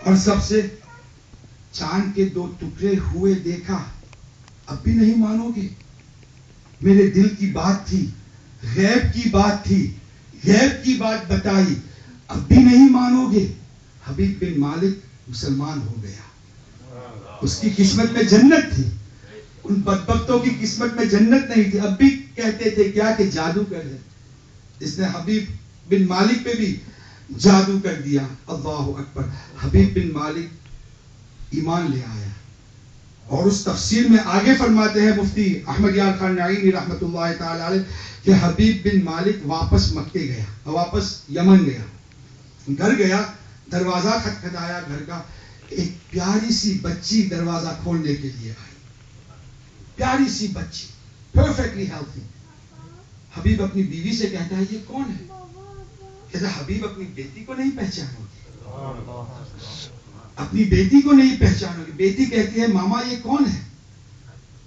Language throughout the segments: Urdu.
اور سب سے چاند کے 2 ٹکڑے ہوئے دیکھا، اب بھی نہیں مانو گے؟ میرے دل کی بات تھی، غیب کی بات تھی، غیب کی بات بتائی، اب بھی نہیں مانو گے؟ حبیب بن مالک مسلمان ہو گیا، اس کی قسمت میں جنت تھی، ان بدبختوں کی قسمت میں جنت نہیں تھی، اب بھی کہتے تھے کیا کہ جادوگر ہے۔ اس نے حبیب بن مالک پہ بھی جادو کر دیا۔ اللہ اکبر، حبیب بن مالک ایمان لے آیا، اور اس تفسیر میں آگے فرماتے ہیں مفتی احمد یار خان نعیمی رحمۃ اللہ تعالی علیہ کہ حبیب بن مالک واپس مکے گیا، واپس یمن گیا، گھر گیا، دروازہ کھٹکھٹایا گھر کا، ایک پیاری سی بچی دروازہ کھولنے کے لیے آئی، پیاری سی بچی، پرفیکٹلی ہیلتھی۔ حبیب اپنی بیوی سے کہتا ہے یہ کون ہے؟ کہتا حبیب اپنی بیٹی کو نہیں پہچانو گے، اپنی بیٹی کو نہیں پہچانو گے؟ بیٹی کہتی ہے ماما یہ کون ہے؟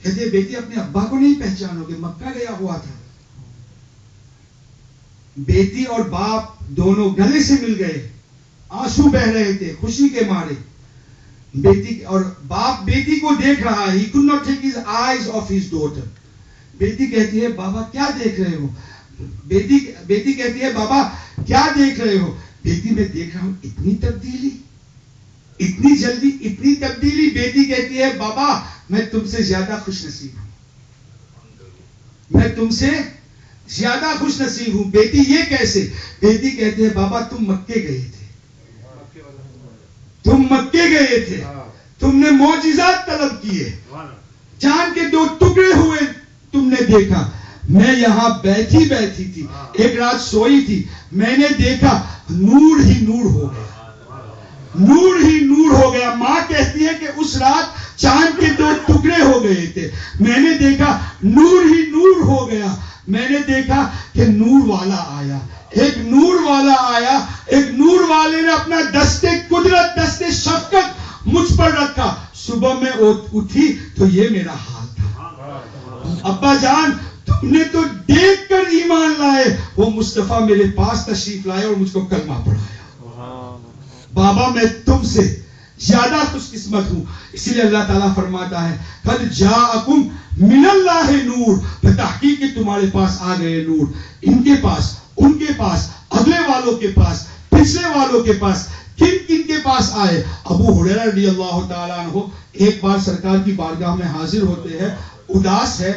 کہتے ہیں بیٹی اپنے ابا کو نہیں پہچانو گے، مکہ گیا ہوا تھا۔ بیٹی اور باپ دونوں گلے سے مل گئے، آنسو بہ رہے تھے خوشی کے مارے۔ بیٹی اور باپ بیٹی کو دیکھ رہا ہے، he could not take his eyes off his daughter۔ بیٹی کہتی ہے بابا کیا دیکھ رہے ہو؟ بیٹی کہتی ہے بابا کیا دیکھ رہے ہو؟ بیٹی میں دیکھ رہا ہوں اتنی تبدیلی، اتنی جلدی اتنی تبدیلی۔ بیٹی کہتی ہے بابا میں تم سے زیادہ خوش نصیب ہوں، میں تم سے زیادہ خوش نصیب ہوں۔ بیٹی یہ کیسے؟ بیٹی کہتی ہے بابا تم مکے گئے تھے، تم مکے گئے تھے، تم نے معجزات طلب کیے، چاند کے 2 ٹکڑے ہوئے تم نے دیکھا، میں یہاں بیٹھی تھی، ایک رات سوئی تھی، میں نے دیکھا نور ہی نور ہو گیا، نور ہی نور ہو گیا۔ ماں کہتی ہے کہ اس رات چاند کے 2 ٹکڑے ہو گئے تھے، میں نے دیکھا نور ہی نور ہو گیا، میں نے دیکھا کہ نور والا آیا، ایک نور والا آیا، ایک نور والے نے اپنا دستے قدرت، دستے شفقت مجھ پر رکھا۔ صبح میں اٹھی تو یہ میرا حال تھا۔ ابا جان تم نے تو دیکھ کر ایمان لائے، وہ مصطفیٰ میرے پاس تشریف لائے اور مجھ کو کلمہ پڑھایا۔ بابا میں تم سے زیادہ خوش قسمت ہوں۔ اسی لیے اللہ تعالیٰ فرماتا ہے قد جاءکم من اللہ نور، بتحقیق کہ تمہارے پاس آ گئے نور۔ ان کے پاس، ان کے پاس، اگلے والوں کے پاس، پچھلے والوں کے پاس، کن کن کے پاس آئے؟ ابو ہریرہ رضی اللہ تعالیٰ عنہ ایک بار سرکار کی بارگاہ میں حاضر ہوتے ہیں، اداس ہے،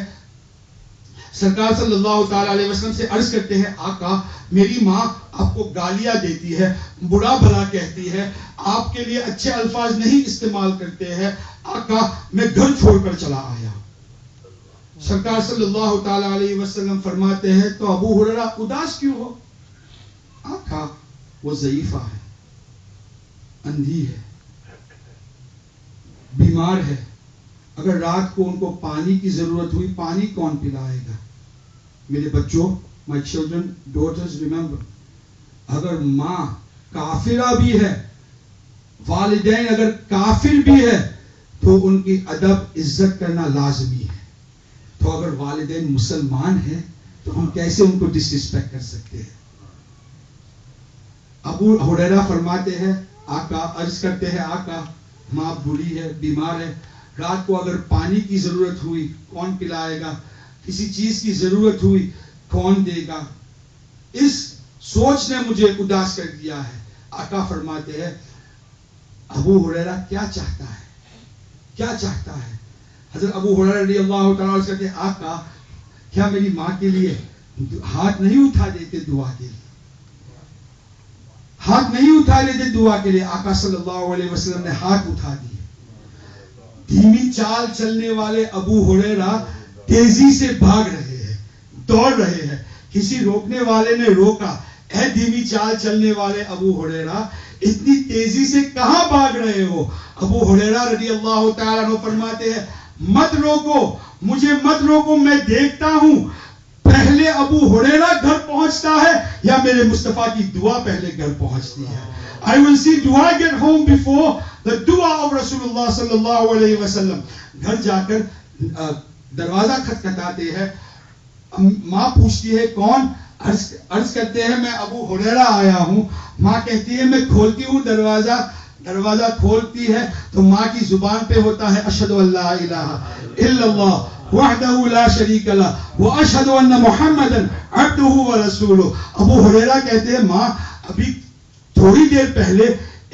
سرکار صلی اللہ تعالیٰ علیہ وسلم سے عرض کرتے ہیں آقا میری ماں آپ کو گالیاں دیتی ہے، برا بھلا کہتی ہے، آپ کے لیے اچھے الفاظ نہیں استعمال کرتے ہیں، آقا میں گھر چھوڑ کر چلا آیا۔ سرکار صلی اللہ تعالیٰ علیہ وسلم فرماتے ہیں تو ابو ہریرہ اداس کیوں ہو؟ آقا وہ ضعیفہ ہے، اندھی ہے، بیمار ہے، اگر رات کو ان کو پانی کی ضرورت ہوئی پانی کون پلائے گا؟ میرے بچوں، my children, daughters, remember، اگر ماں کافرہ بھی ہے، والدین اگر کافر بھی ہے تو ان کی ادب عزت کرنا لازمی ہے۔ تو اگر والدین مسلمان ہیں تو ہم کیسے ان کو ڈس رسپیکٹ کر سکتے ہیں؟ ابو ہریرہ فرماتے ہیں آقا، عرض کرتے ہیں آقا ماں بوڑھی ہے، بیمار ہے، رات کو اگر پانی کی ضرورت ہوئی کون پلائے گا؟ کسی چیز کی ضرورت ہوئی کون دے گا؟ اس سوچ نے مجھے اداس کر دیا ہے۔ آقا فرماتے ہیں ابو ہریرہ کیا چاہتا ہے؟ کیا چاہتا ہے؟ حضرت ابو ہریرہ رضی اللہ تعالیٰ عنہ کہتے ہیں آقا کیا میری ماں کے لیے ہاتھ نہیں اٹھا دیتے دعا کے لیے؟ ہاتھ نہیں اٹھا لیتے دعا کے لیے؟ آقا صلی اللہ علیہ وسلم نے ہاتھ اٹھا دیے۔ دھیمی چال چلنے والے ابو ہریرہ تیزی سے بھاگ رہے ہیں، دوڑ رہے ہیں، کسی روکنے والے نے روکا، اے دھیمی چال چلنے والے ابو ہریرہ اتنی تیزی سے کہاں بھاگ رہے ہو؟ ابو ہریرہ رضی اللہ تعالیٰ عنہ فرماتے ہیں مت روکو مجھے، مت روکو، میں دیکھتا ہوں پہلے ابو ہریرہ گھر پہنچتا ہے یا میرے مصطفیٰ کی دعا پہلے گھر پہنچتی ہے۔ I will see do I get home before the dua of Rasulullah صلی اللہ علیہ وسلم۔ گھر جا کر دروازہ کھٹکھٹاتے ہیں، ماں پوچھتی ہے کون؟ عرض کرتے ہیں میں ابو ہریرہ آیا ہوں۔ ماں کہتی ہے میں کھولتی ہوں دروازہ، دروازہ کھولتی ہے تو ماں کی زبان پہ ہوتا ہے اشہد ان لا الہ الا اللہ وحدہ لا شریک لہ واشہد ان محمدا عبدہ ورسولہ. ابو ہریرہ کہتے ہیں ماں ابھی تھوڑی دیر پہلے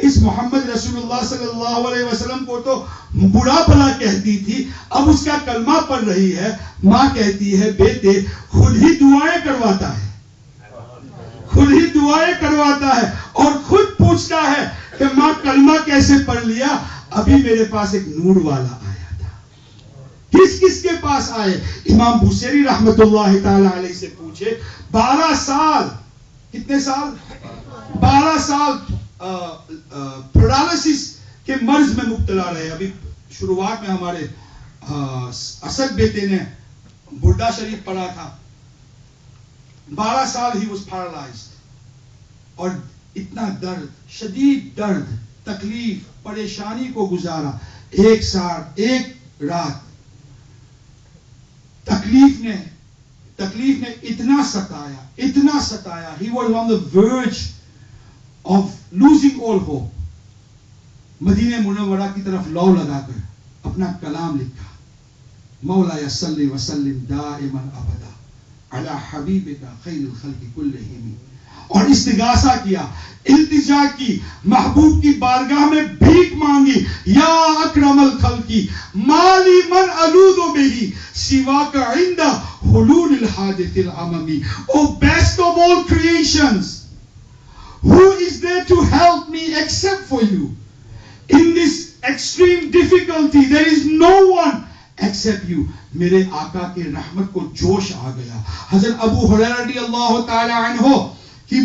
اس محمد رسول اللہ صلی اللہ علیہ وسلم کو تو برا بھلا کہتی تھی، اب اس کا کلمہ پڑھ رہی ہے. ماں کہتی ہے بیٹے خود ہی دعائیں کرواتا ہے، خود ہی دعائیں کرواتا ہے اور خود پوچھتا ہے کہ ماں کلمہ کیسے پڑھ لیا؟ ابھی میرے پاس ایک نور والا آیا تھا. کس کس کے پاس آئے؟ امام بوصیری رحمت اللہ تعالی علیہ سے پوچھے. 12 سال، کتنے سال؟ 12 سال پیرالائسس کے مرض میں مبتلا رہے. ابھی شروعات میں ہمارے اسد بیٹے نے بردہ شریف پڑھا تھا. 12 سال ہی واز پیرالائزڈ اور اتنا درد، شدید درد، تکلیف، پریشانی کو گزارا. ایک سال، ایک رات تکلیف نے اتنا ستایا. He was on the verge of losing all hope. مدینہ منورہ کی طرف لو لگا کر اپنا کلام لکھا. مولا صلی وسلم دائما ابدا علی حبیبک خیر الخلق کلہم. اور استغاثہ کیا، التجا کی، محبوب کی بارگاہ میں بھیک مانگی. یا اکرم الخلق مالی من الوذ بہ سواک عند حلول الحادث العممی. O best of all creations, who is there to help me except for you? In this extreme difficulty, there is no one except you. میرے آقا کے رحمت کو جوش آ گیا. حضرت ابو ہریرہ رضی اللہ تعالی عنہ کہ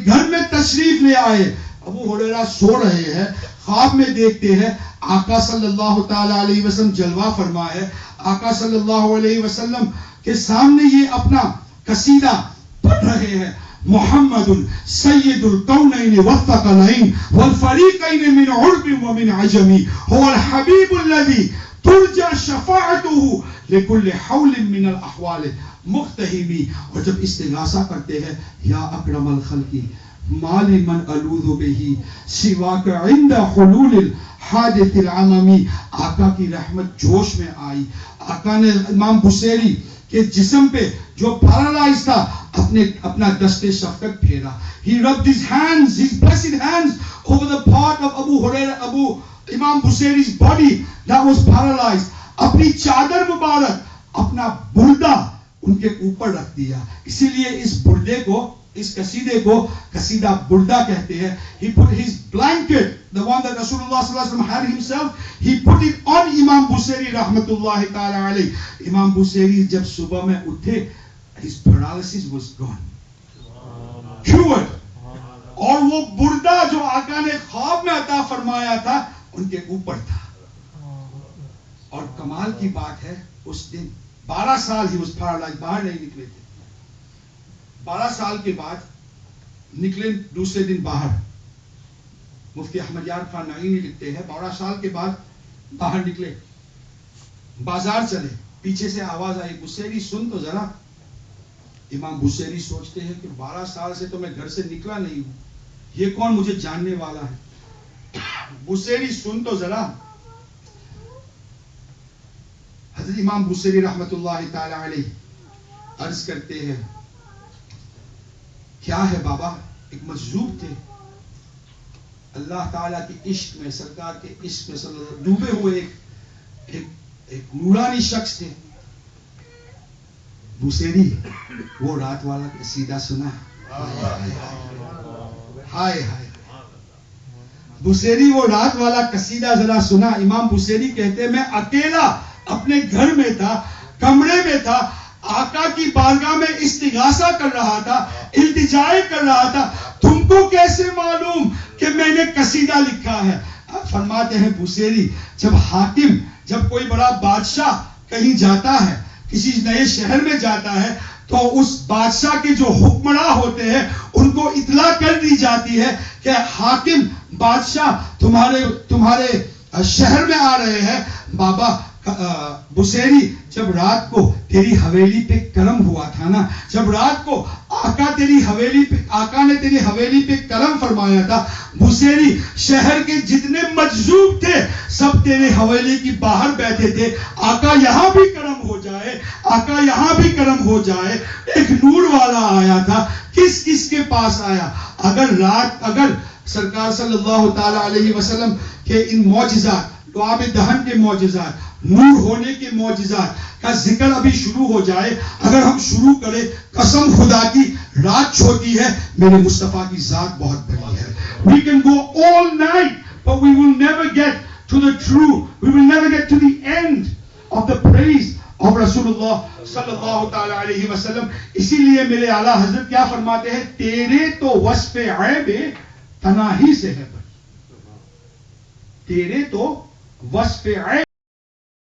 گھر میں تشریف لے آئے. ابو ہریرہ سو رہے ہیں، خواب میں دیکھتے ہیں آقا صلی اللہ تعالی علیہ وسلم جلوہ فرما ہے. آقا صلی اللہ علیہ وسلم کے سامنے یہ اپنا قصیدہ پڑھ رہے ہیں. محمد سید الکونین والثقلین والفریقین من عرب ومن عجم هو الحبیب الذی ترجى شفاعته لكل حول من الاحوال مختہمی. اور جب استغاثہ کرتے ہیں یا اکرم الخلق مال من الوذ بہ سواک عند حلول الحادث العممی. آقا کی رحمت جوش میں آئی. آقا نے امام بوصیری کے جسم پہ جو پیرالائز تھا اپنا دست شفقت پھیرا. He rubbed his hands, his blessed hands over the part of Imam Busairi's body that was paralyzed. اپنی چادر مبارک، اپنا بردہ ان کے اوپر رکھ دیا. اسی لیے اس بردے کو، اس قصیدے کو قصیدہ بردہ کہتے ہیں. He put his blanket, the one that Rasulullah sallallahu alaihi wasallam had himself, he put it on Imam Busairi rahmatullah ta'ala alayh. Imam Busairi جب صبح میں اٹھے, his paralysis was gone, cured. اور وہ بردہ جو آقا نے خواب میں عطا فرمایا تھا ان کے اوپر تھا. اور کمال کی بات ہے اس دن 12 سال ہی اس paralyzed، باہر نہیں نکلے تھے. 12 سال کے بعد نکلے دوسرے دن باہر. مفتی احمد یار خان نعیمی لکھتے ہیں 12 سال کے بعد باہر نکلے، بازار چلے، پیچھے سے آواز آئی بوصیری سن تو ذرا. امام بوصیری سوچتے ہیں کہ 12 سال سے تو میں گھر سے نکلا نہیں ہوں، یہ کون مجھے جاننے والا ہے. بوصیری سن تو ذرا. حضرت امام بوصیری رحمت اللہ تعالی علیہ عرض کرتے ہیں کیا ہے بابا؟ ایک مجذوب تھے، اللہ تعالیٰ کے عشق میں، سرکار کے عشق میں ڈوبے ہوئے ایک نورانی شخص تھے. بوصیری وہ رات والا قصیدہ سنا. ہائے ہائے، بوصیری وہ رات والا قصیدہ ذرا سنا. امام بوصیری کہتے میں اکیلا اپنے گھر میں تھا، کمرے میں تھا، آقا کی بارگاہ میں استغاثہ کر رہا تھا، التجائے کر رہا تھا. تم کو کیسے معلوم کہ میں نے قصیدہ لکھا ہے؟ فرماتے ہیں بوصیری جب حاکم، جب کوئی بڑا بادشاہ کہیں جاتا ہے، کسی نئے شہر میں جاتا ہے، تو اس بادشاہ کے جو حکمراں ہوتے ہیں ان کو اطلاع کر دی جاتی ہے کہ حاکم بادشاہ تمہارے شہر میں آ رہے ہیں. بابا بوصیری جب رات کو تیری حویلی پہ کرم ہوا تھا نا، جب رات کو آقا نے تیری حویلی پہ کرم فرمایا تھا، بحیرہ شہر کے جتنے مجذوب تھے سب تیرے حویلی کی باہر بیٹھے تھے، آقا یہاں بھی کرم ہو جائے، آقا یہاں بھی کرم ہو جائے۔ ایک نور والا آیا تھا، کس کے پاس آیا؟ اگر سرکار صلی اللہ تعالی علیہ وسلم کے ان معجزات، لعاب دہن کے معجزات، نور ہونے کے معجزات کا ذکر ابھی شروع ہو جائے، اگر ہم شروع کریں، قسم خدا کی رات چھوٹی ہے، میرے مصطفیٰ کی ذات بہت بڑی ہے۔ We can go all night, but we will never get to the true, we will never get to the end of the praise of رسول اللہ صلی اللہ تعالی علیہ وسلم۔ اسی لیے میرے اعلیٰ حضرت کیا فرماتے ہیں؟ تیرے تو وصف عیب تناہی سے ہے، تیرے تو وصف عیب